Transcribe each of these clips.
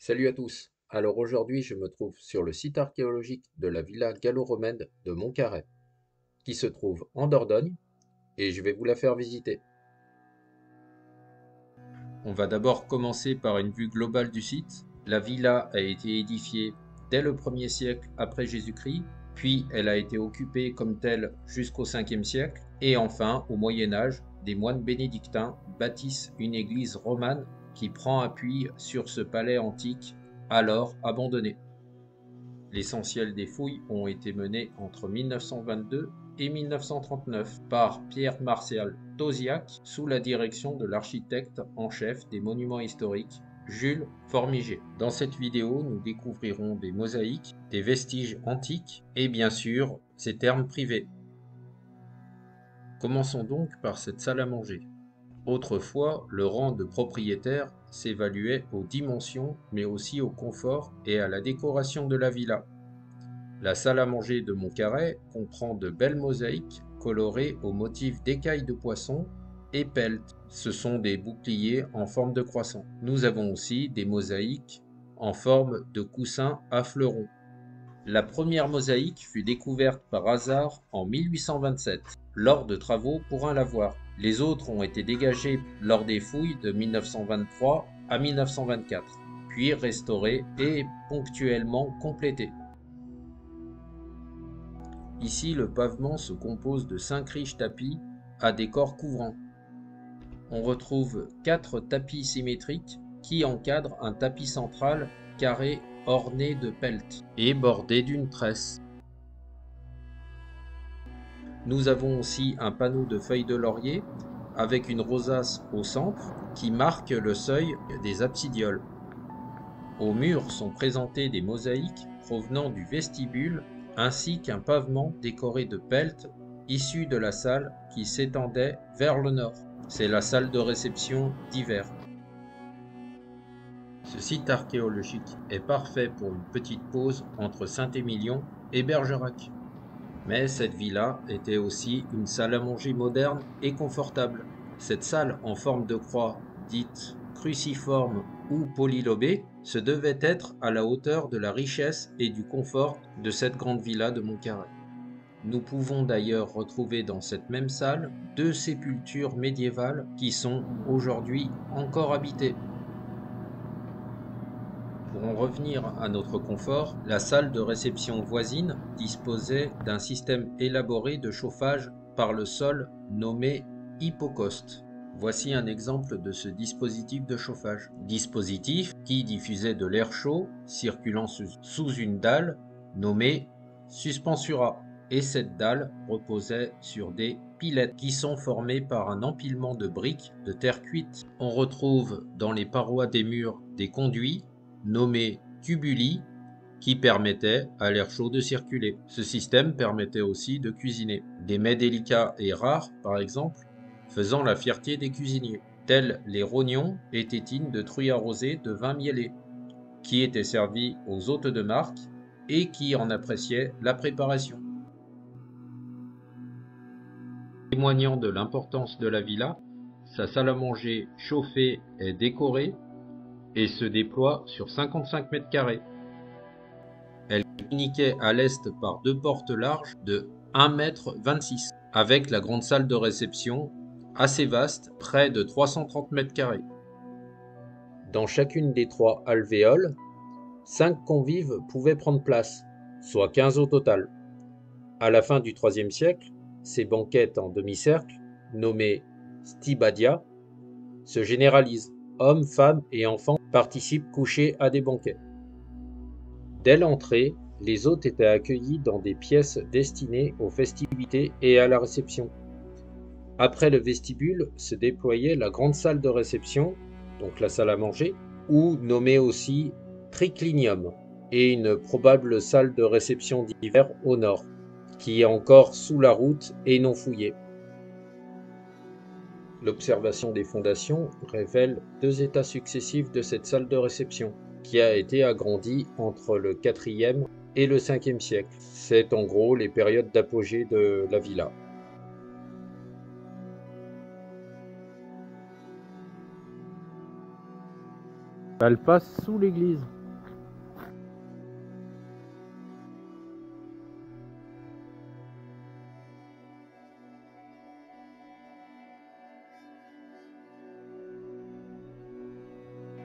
Salut à tous. Alors aujourd'hui, je me trouve sur le site archéologique de la villa gallo-romaine de Montcarré, qui se trouve en Dordogne, et je vais vous la faire visiter. On va d'abord commencer par une vue globale du site. La villa a été édifiée dès le 1er siècle après Jésus-Christ, puis elle a été occupée comme telle jusqu'au 5e siècle, et enfin, au Moyen Âge, des moines bénédictins bâtissent une église romane qui prend appui sur ce palais antique, alors abandonné. L'essentiel des fouilles ont été menées entre 1922 et 1939 par Pierre Martial Tauziac sous la direction de l'architecte en chef des monuments historiques Jules Formiger. Dans cette vidéo, nous découvrirons des mosaïques, des vestiges antiques et bien sûr ses thermes privés. Commençons donc par cette salle à manger. Autrefois, le rang de propriétaire s'évaluait aux dimensions mais aussi au confort et à la décoration de la villa. La salle à manger de Montcarré comprend de belles mosaïques colorées au motif d'écailles de poisson et peltes. Ce sont des boucliers en forme de croissant. Nous avons aussi des mosaïques en forme de coussins à fleurons. La première mosaïque fut découverte par hasard en 1827, lors de travaux pour un lavoir. Les autres ont été dégagées lors des fouilles de 1923 à 1924, puis restaurées et ponctuellement complétées. Ici, le pavement se compose de 5 riches tapis à décor couvrant. On retrouve 4 tapis symétriques qui encadrent un tapis central carré orné de peltes et bordé d'une tresse. Nous avons aussi un panneau de feuilles de laurier avec une rosace au centre qui marque le seuil des absidioles. Aux murs sont présentées des mosaïques provenant du vestibule ainsi qu'un pavement décoré de peltes issus de la salle qui s'étendait vers le nord. C'est la salle de réception d'hiver. Ce site archéologique est parfait pour une petite pause entre Saint-Émilion et Bergerac. Mais cette villa était aussi une salle à manger moderne et confortable. Cette salle en forme de croix, dite cruciforme ou polylobée, se devait être à la hauteur de la richesse et du confort de cette grande villa de Montcarré. Nous pouvons d'ailleurs retrouver dans cette même salle 2 sépultures médiévales qui sont aujourd'hui encore habitées. Pour en revenir à notre confort, la salle de réception voisine disposait d'un système élaboré de chauffage par le sol nommé hypocauste. Voici un exemple de ce dispositif de chauffage. Dispositif qui diffusait de l'air chaud circulant sous une dalle nommée suspensura. Et cette dalle reposait sur des pilettes qui sont formées par un empilement de briques de terre cuite. On retrouve dans les parois des murs des conduits nommés tubuli qui permettaient à l'air chaud de circuler. Ce système permettait aussi de cuisiner des mets délicats et rares, par exemple, faisant la fierté des cuisiniers, tels les rognons et tétines de truies arrosées de vin mielé, qui étaient servis aux hôtes de marque et qui en appréciaient la préparation. Témoignant de l'importance de la villa, sa salle à manger chauffée est décorée et se déploie sur 55 mètres carrés. Elle communiquait à l'est par 2 portes larges de 1,26 m, avec la grande salle de réception assez vaste, près de 330 mètres carrés. Dans chacune des 3 alvéoles, 5 convives pouvaient prendre place, soit 15 au total. À la fin du IIIe siècle, ces banquettes en demi-cercle, nommées stibadia, se généralisent. Hommes, femmes et enfants participent couchés à des banquets. Dès l'entrée, les hôtes étaient accueillis dans des pièces destinées aux festivités et à la réception. Après le vestibule se déployait la grande salle de réception, donc la salle à manger, ou nommée aussi triclinium, et une probable salle de réception d'hiver au nord, qui est encore sous la route et non fouillée. L'observation des fondations révèle 2 états successifs de cette salle de réception, qui a été agrandie entre le IVe et le Ve siècle. C'est en gros les périodes d'apogée de la villa. Elle passe sous l'église.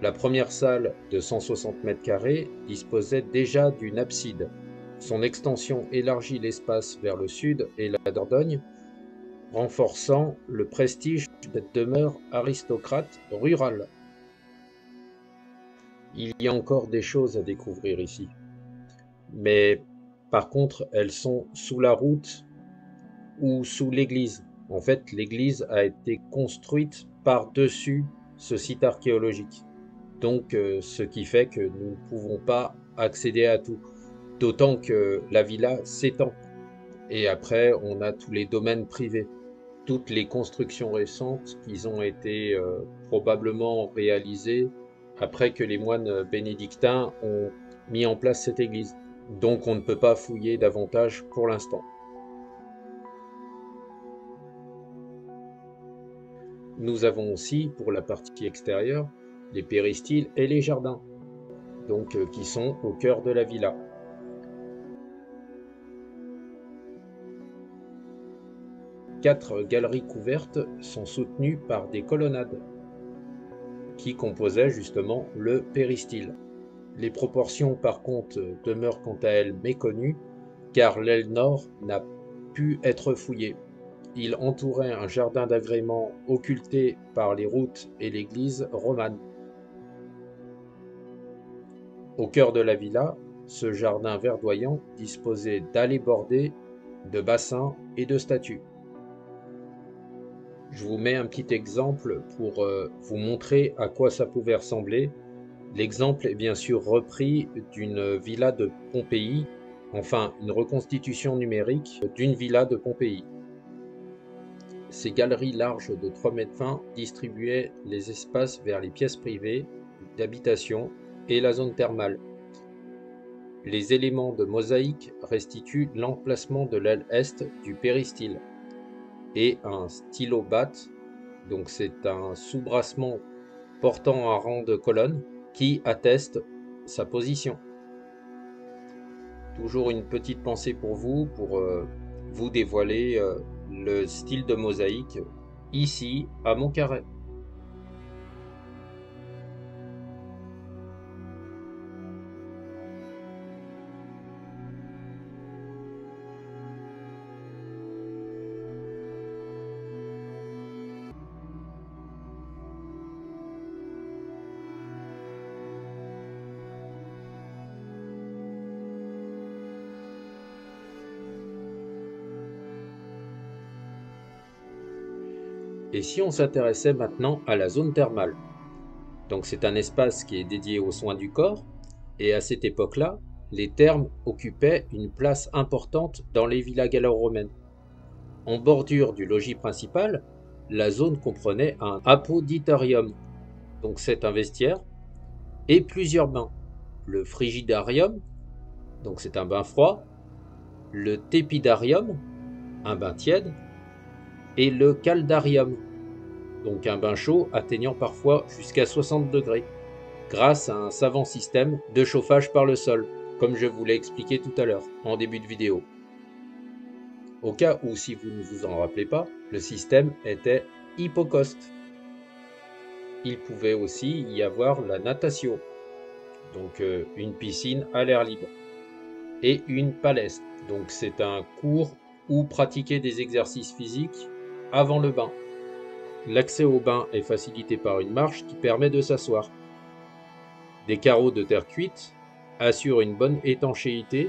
La première salle de 160 mètres carrés disposait déjà d'une abside. Son extension élargit l'espace vers le sud et la Dordogne, renforçant le prestige de cette demeure aristocrate rurale. Il y a encore des choses à découvrir ici. Mais par contre, elles sont sous la route ou sous l'église. En fait, l'église a été construite par-dessus ce site archéologique. Donc, ce qui fait que nous ne pouvons pas accéder à tout. D'autant que la villa s'étend. Et après, on a tous les domaines privés. Toutes les constructions récentes qui ont été probablement réalisées après que les moines bénédictins ont mis en place cette église. Donc on ne peut pas fouiller davantage pour l'instant. Nous avons aussi, pour la partie extérieure, les péristyles et les jardins, donc qui sont au cœur de la villa. Quatre galeries couvertes sont soutenues par des colonnades qui composaient justement le péristyle. Les proportions par contre demeurent quant à elles méconnues car l'aile nord n'a pu être fouillée. Il entourait un jardin d'agrément occulté par les routes et l'église romane. Au cœur de la villa, ce jardin verdoyant disposait d'allées bordées, de bassins et de statues. Je vous mets un petit exemple pour vous montrer à quoi ça pouvait ressembler. L'exemple est bien sûr repris d'une villa de Pompéi, enfin une reconstitution numérique d'une villa de Pompéi. Ces galeries larges de 3,20 mètres distribuaient les espaces vers les pièces privées, d'habitation et la zone thermale. Les éléments de mosaïque restituent l'emplacement de l'aile est du péristyle et un stylobate, donc c'est un soubrassement portant un rang de colonnes qui atteste sa position. Toujours une petite pensée pour vous dévoiler le style de mosaïque ici à Montcarré. Et si on s'intéressait maintenant à la zone thermale? Donc c'est un espace qui est dédié aux soins du corps, et à cette époque-là, les thermes occupaient une place importante dans les villas gallo-romaines. En bordure du logis principal, la zone comprenait un apoditorium, donc c'est un vestiaire, et plusieurs bains. Le frigidarium, donc c'est un bain froid, le tepidarium, un bain tiède, et le caldarium, donc un bain chaud atteignant parfois jusqu'à 60 degrés, grâce à un savant système de chauffage par le sol, comme je vous l'ai expliqué tout à l'heure en début de vidéo. Au cas où, si vous ne vous en rappelez pas, le système était hypocauste. Il pouvait aussi y avoir la natatio, donc une piscine à l'air libre, et une palestre, donc c'est un cours où pratiquer des exercices physiques avant le bain. L'accès au bain est facilité par une marche qui permet de s'asseoir. Des carreaux de terre cuite assurent une bonne étanchéité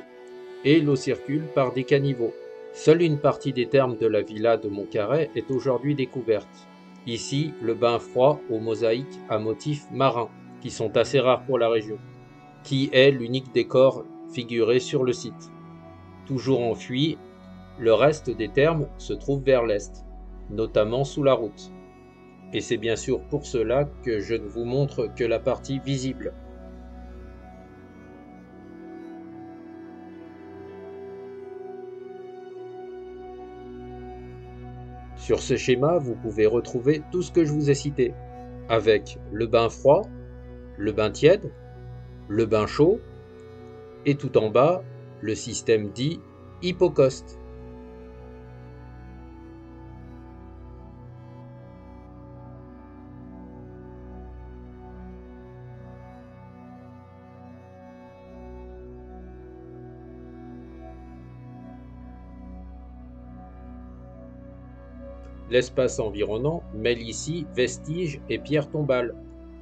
et l'eau circule par des caniveaux. Seule une partie des thermes de la villa de Montcarré est aujourd'hui découverte. Ici, le bain froid aux mosaïques à motifs marins, qui sont assez rares pour la région, qui est l'unique décor figuré sur le site. Toujours enfui, le reste des thermes se trouve vers l'est, notamment sous la route. Et c'est bien sûr pour cela que je ne vous montre que la partie visible. Sur ce schéma, vous pouvez retrouver tout ce que je vous ai cité, avec le bain froid, le bain tiède, le bain chaud, et tout en bas, le système dit hypocauste. L'espace environnant mêle ici vestiges et pierres tombales.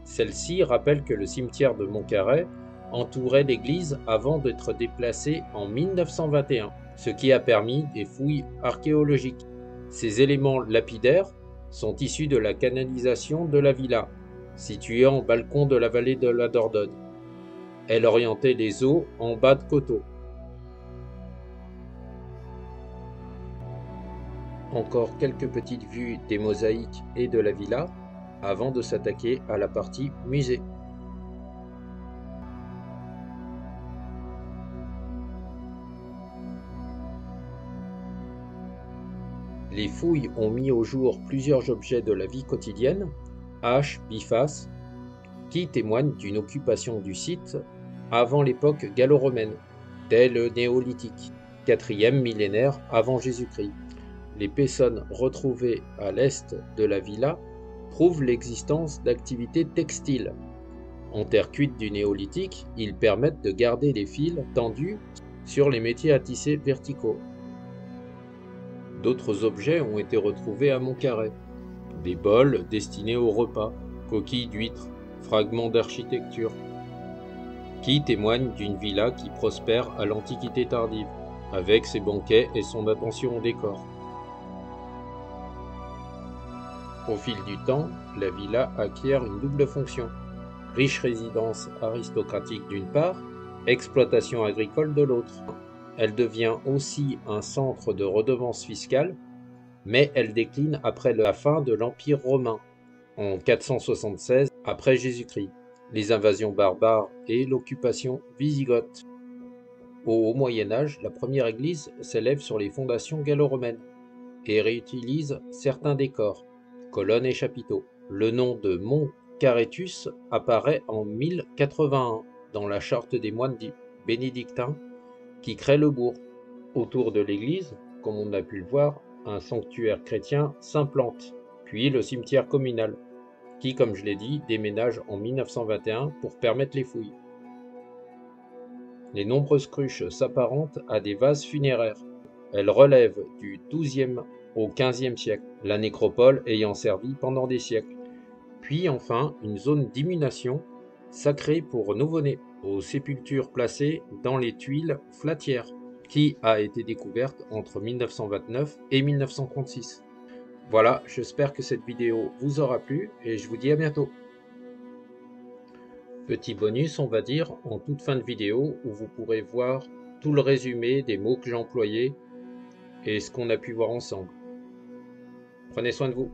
Celle-ci rappelle que le cimetière de Montcarré entourait l'église avant d'être déplacé en 1921, ce qui a permis des fouilles archéologiques. Ces éléments lapidaires sont issus de la canalisation de la villa, située en balcon de la vallée de la Dordogne. Elle orientait les eaux en bas de coteau. Encore quelques petites vues des mosaïques et de la villa avant de s'attaquer à la partie musée. Les fouilles ont mis au jour plusieurs objets de la vie quotidienne, haches, bifaces, qui témoignent d'une occupation du site avant l'époque gallo-romaine, dès le néolithique, 4e millénaire avant Jésus-Christ. Les pessonnes retrouvées à l'est de la villa prouvent l'existence d'activités textiles. En terre cuite du néolithique, ils permettent de garder les fils tendus sur les métiers à tisser verticaux. D'autres objets ont été retrouvés à Montcarré. Des bols destinés au repas, coquilles d'huîtres, fragments d'architecture, qui témoignent d'une villa qui prospère à l'Antiquité tardive, avec ses banquets et son attention au décor. Au fil du temps, la villa acquiert une double fonction. Riche résidence aristocratique d'une part, exploitation agricole de l'autre. Elle devient aussi un centre de redevance fiscale, mais elle décline après la fin de l'Empire romain, en 476 après Jésus-Christ, les invasions barbares et l'occupation wisigothe. Au Haut Moyen-Âge, la première église s'élève sur les fondations gallo-romaines et réutilise certains décors, colonnes et chapiteaux. Le nom de Mont Caretus apparaît en 1081 dans la charte des moines bénédictins qui crée le bourg. Autour de l'église, comme on a pu le voir, un sanctuaire chrétien s'implante, puis le cimetière communal, qui, comme je l'ai dit, déménage en 1921 pour permettre les fouilles. Les nombreuses cruches s'apparentent à des vases funéraires. Elles relèvent du XIIe au XVe siècle, la nécropole ayant servi pendant des siècles. Puis enfin, une zone d'immunation sacrée pour nouveau-nés, aux sépultures placées dans les tuiles Flatières, qui a été découverte entre 1929 et 1936. Voilà, j'espère que cette vidéo vous aura plu et je vous dis à bientôt. Petit bonus, on va dire, en toute fin de vidéo, où vous pourrez voir tout le résumé des mots que j'ai employés et ce qu'on a pu voir ensemble. Prenez soin de vous.